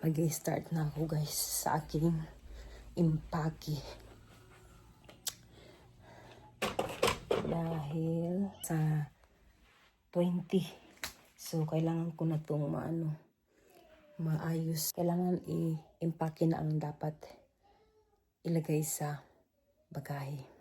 Mag-start na ako guys sa aking impake. Dahil sa 20. So, kailangan ko na itong maayos. Kailangan i-impake na ang dapat ilagay sa bagahe.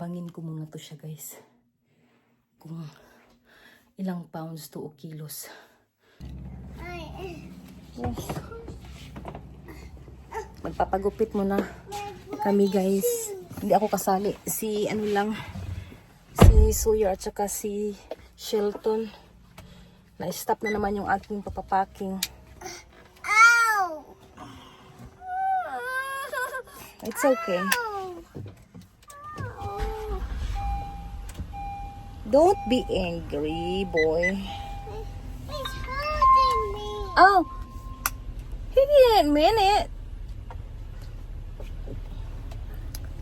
Titimbangin ko muna to siya guys. Kung ilang pounds to o kilos. Yes. Magpapagupit muna kami guys. Hindi ako kasali. Si ano lang, si Sawyer at saka si Shelton. Na-stop na naman yung aking papapaking. It's okay. Don't be angry, boy. It's hurting me. Oh, he didn't mean it.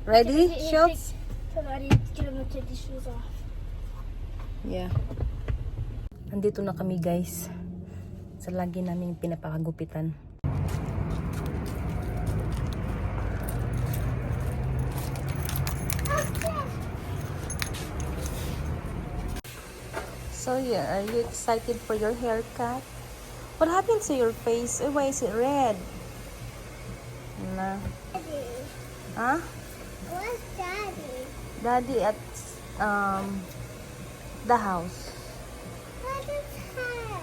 Ready, Schultz? Come on, get him to take his shoes off. Yeah. Nandito na kami guys. Sa lagi naming pinapakagupitan. So yeah, are you excited for your haircut? What happened to your face? Why is it red? Nah. Daddy, Huh? where's Daddy? Daddy at the house. What is her?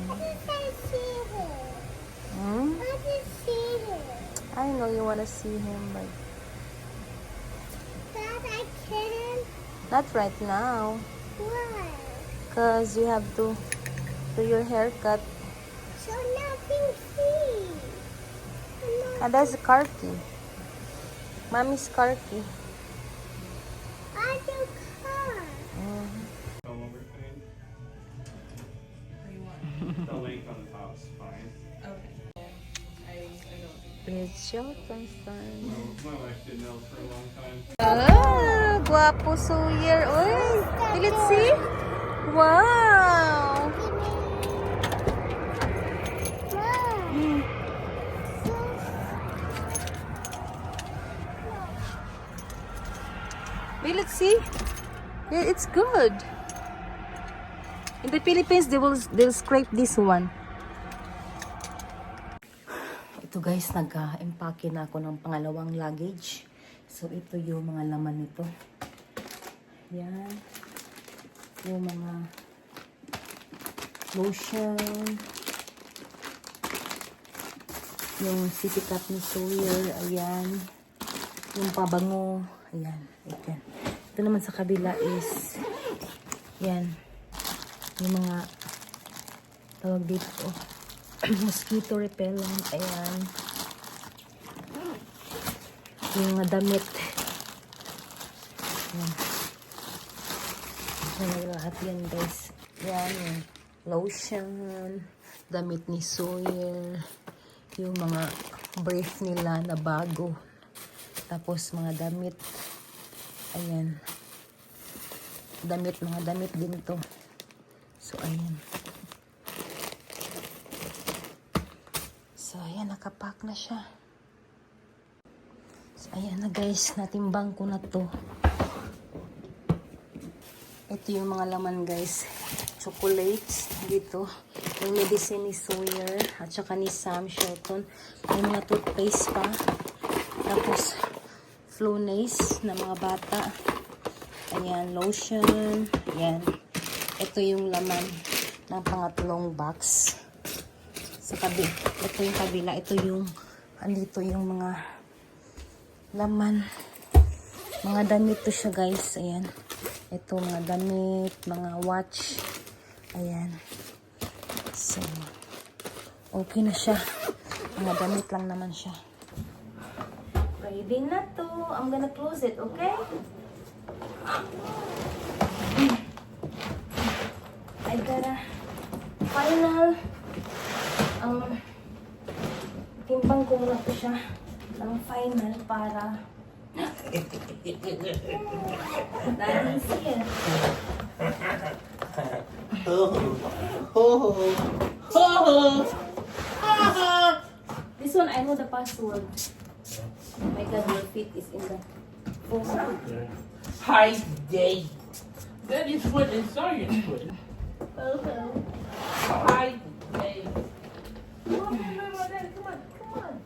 What did I see her? Hmm? What did see her? I know you wanna see him, but Dad, I can't. not right now. Why? Cause you have to do your haircut. So nothing see. And that's a car key. Mommy's car key. I do car. Come over thing. The link on the top's fine. It's Shelton's turn. My wife didn't know for a long time. Ah, guwapo Sawyer. Uy, let's see. Wow. Mom. Wait, let's see. Yeah, it's good. In the Philippines, they'll scrape this one. Ito guys, nag-empake na ako ng pangalawang luggage. So, ito yung mga laman nito. Yan. Yung mga lotion. Yung city cup ni Sawyer. Ayan. Yung pabango. Ayan. Ito naman sa kabila is yan. Yung mga tawag dito. Mosquito repellent. Ayan. Yung mga damit. Ayan. Ayan lahat yan guys. Yan. Yung lotion. Damit ni Sawyer. Yung mga brief nila na bago. Tapos mga damit. Ayan. Mga damit din to. So, ayan. So, ayan. Nakapack na siya. So, ayan na guys. Natimbang ko na to. Ito yung mga laman guys. Chocolates. Dito. Yung medicine ni Sawyer. At saka ni Sam Shelton. May mga toothpaste pa. Tapos, Flonase na mga bata. Ayan, lotion. Ayan. Ito yung laman ng pangatlong box. Sa kabila. Ito yung kabila. Ito yung, andito yung mga laman. Mga damit to siya guys. Ayan. Ito mga damit, mga watch. Ayan. So, okay na siya. Mga damit lang naman siya. Ready na to. I'm gonna close it, okay? I gotta final timbang ko muna po siya ng final para Daddy's here. This one I know the password. Oh my God, your feet is in the phone. Hi, Dave. That is what is Sawyer's foot. Hi, Dave. Come on, Daddy. Come on. Come on.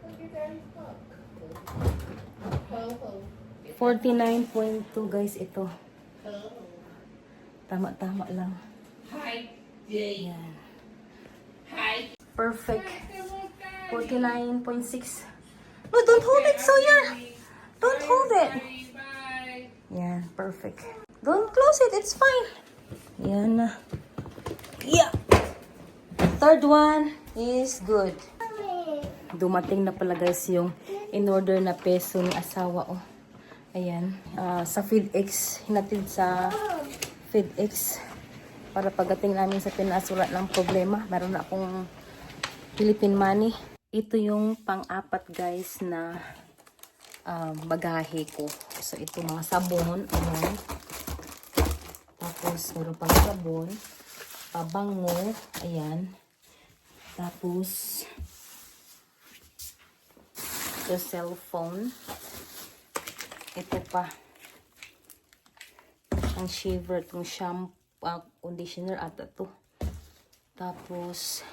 Look at Daddy's book. 49.2 guys ito. Tama-tama lang. Hi, Jay. Yan. Hi. Perfect. 49.6. No, don't hold it, Sawyer. Don't hold it. Bye. Yan, perfect. Don't close it, it's fine. Yan na. Yeah. Third one is good. Dumating na pala guys yung in-order na peso ni asawa. Oh. Ayan. Sa FedEx. Hinatid sa FedEx. Para pagdating namin sa Pinas, wala ng problema. Meron na akong Philippine money. Ito yung pang-apat guys na bagahe ko. So ito mga sabon. Ayan. Tapos meron pang sabon. Pabango. Ayan. Tapos the cellphone. Ito pa. Ang shaver. Itong shampoo. Conditioner ata to. Tapos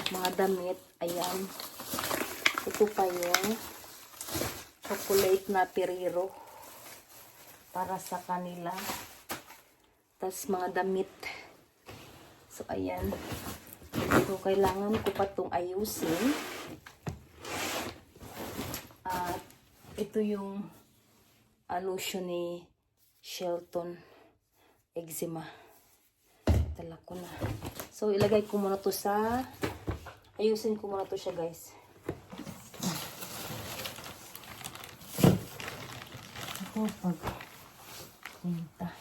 mga damit. Ayan. Ito pa yung chocolate na Piriro. Para sa kanila. Tapos mga damit. So, ayan. So, kailangan ko pa itong ayusin. At ito yung lotion ni Shelton Eczema. Tala ko na. So, ilagay ko muna to sa... Ayusin ko muna to siya, guys. Ako, pag... Minta.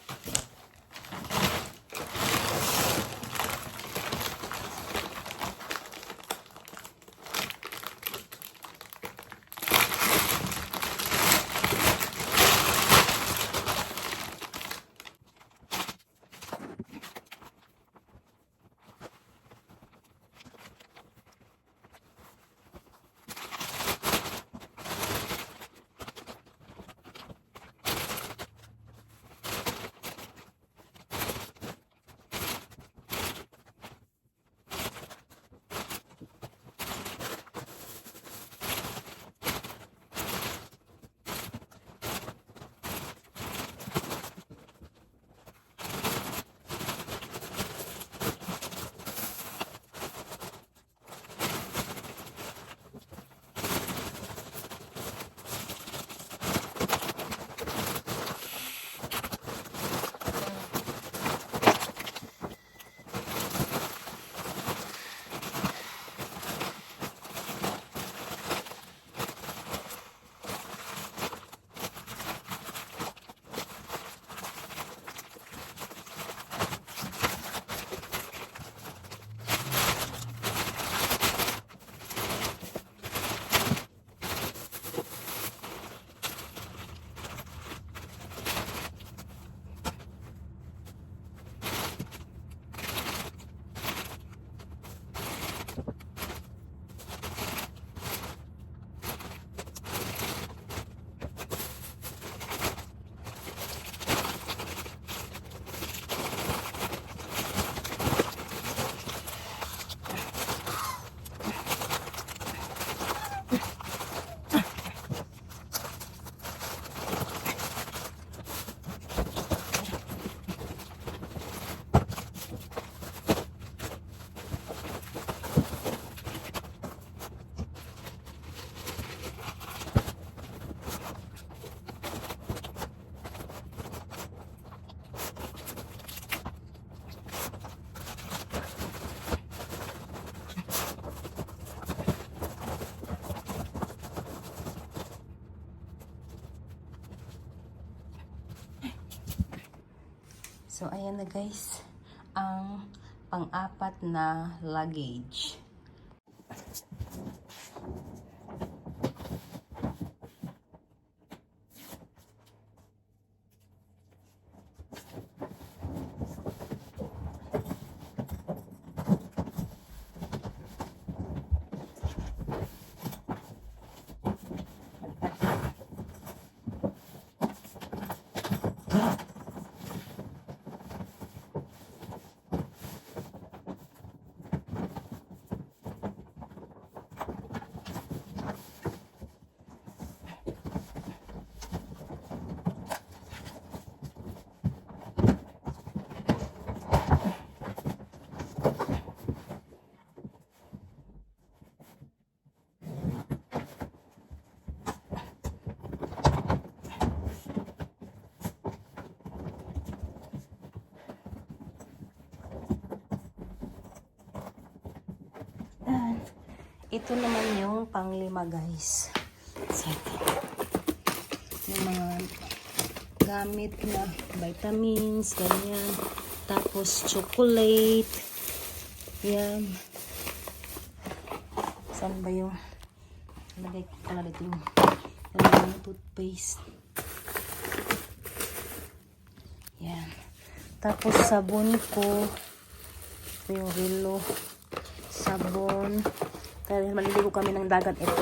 So, ayan na guys, ang pang-apat na luggage. Ito naman yung panglima, guys. Set. Yung mga gamit na vitamins, ganyan. Tapos, chocolate. Yan. Saan ba yung lagay ko pala dito yung toothpaste. Yan. Tapos, sabon ko. Ito yung Relo. Sabon. Kaya maliligo kami ng dagat ito.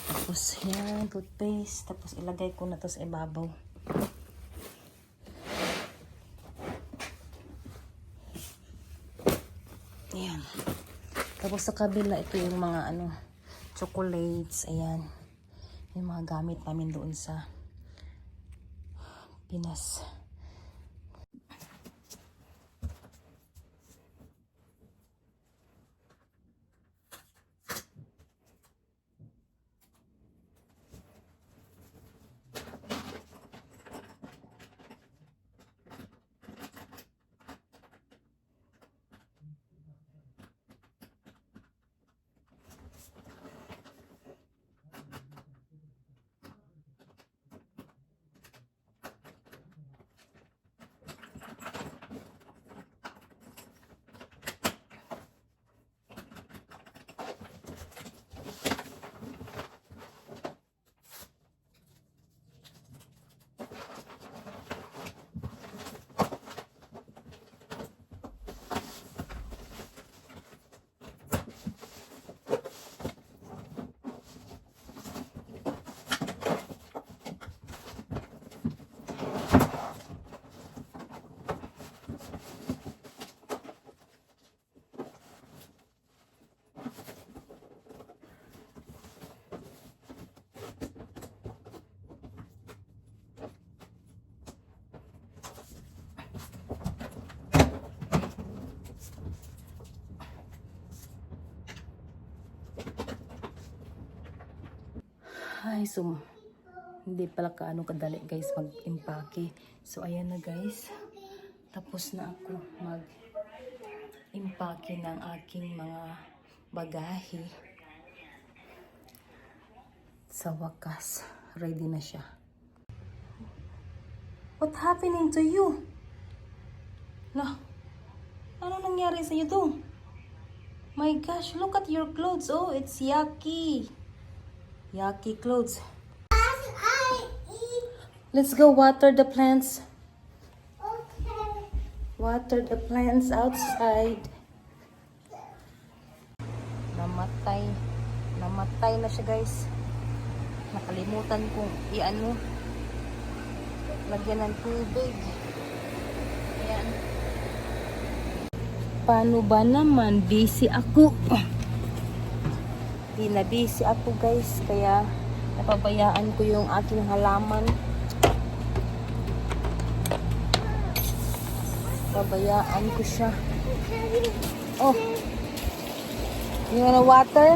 Tapos, yan. Toothpaste. Tapos, ilagay ko na to sa ibabaw. Ayan. Tapos sa kabila, ito yung mga chocolates. Ayan. Yung mga gamit namin doon sa Pinas. Ay, so, hindi pala kadali guys mag-impake. So, ayan na guys. Tapos na ako mag-impake ng aking mga bagahe. Sa wakas, ready na siya. What happening to you? No. Ano nangyari sa iyo to? My gosh, look at your clothes. Oh, it's yucky. Yucky clothes. I eat. Let's go water the plants. Okay. Water the plants outside. Namatay. Namatay na siya guys. Nakalimutan kong lagyan ng tubig. Ayan. Paano ba naman? Busy ako. Di na busy ako guys. Kaya napabayaan ko yung aking halaman. Pabayaan ko siya. Oh. You wanna water?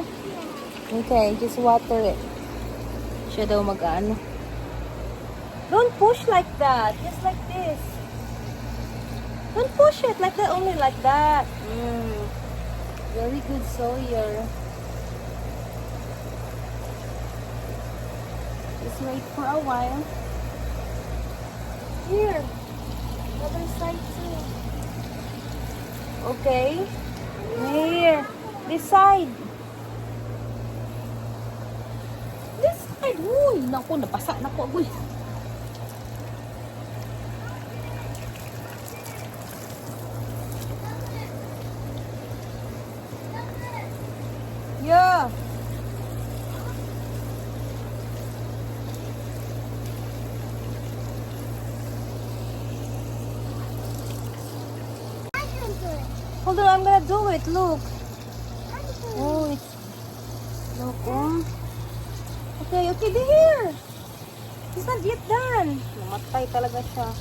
Okay, just water it. Siya daw mag-ano. Don't push like that. Just like this. Don't push it like that. Only like that. Very good Sawyer. Just wait for a while. Here. Other side too. Okay. Here. This side. This side. Uy, naku, napasa na ko. Uy. Yeah. Hold on, I'm gonna do it. Look. Oh, it's... Look, Okay, here. It's not yet done. Namatay talaga siya.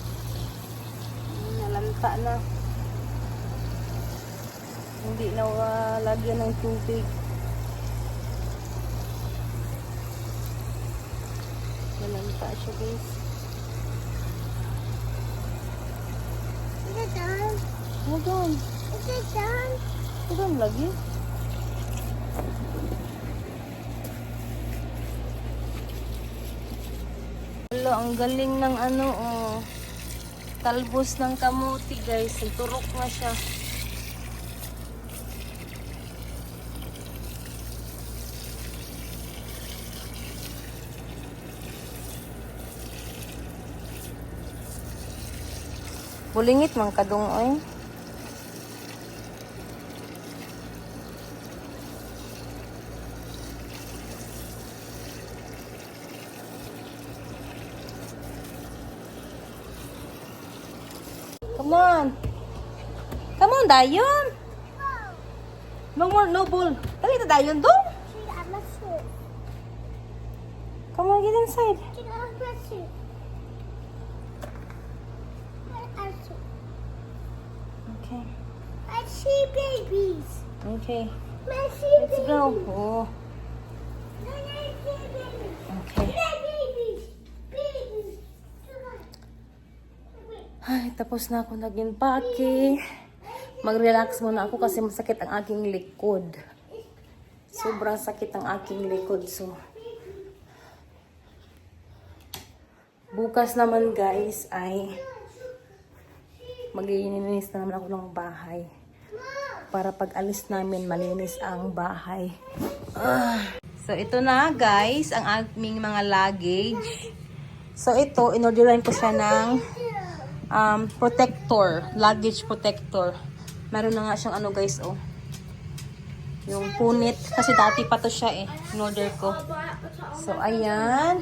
Nalanta na. Hindi na lagyan ng tubig. Nalanta siya, guys. Is it done? Hold on. Is it done? Hold on lagi. Hala, ang galing ng ano, oh. Talbos ng kamuti, guys. Turok na siya. Bulingit man kadung, oy. Come on. Come on, dayon. No more noble. Dali ta dayon dong. Get out my suit. Come on, get inside. Get out my suit. I see. Okay. I see babies. Okay. I see Let's babies. go. Oh, I see babies. okay. Babies. Babies. Ay, tapos na ako nag-impake. Mag-relax muna ako kasi masakit ang aking likod. Sobrang sakit ang aking likod. So, bukas naman guys ay maglilinis na naman ako ng bahay. Para pag alis namin, malinis ang bahay. So, ito na guys, ang aming mga luggage. So, ito, inorderan ko siya ng protector, luggage protector. Meron na nga siyang ano guys, oh. Yung punit. Kasi dati pa to siya eh. In-order ko. So, ayan.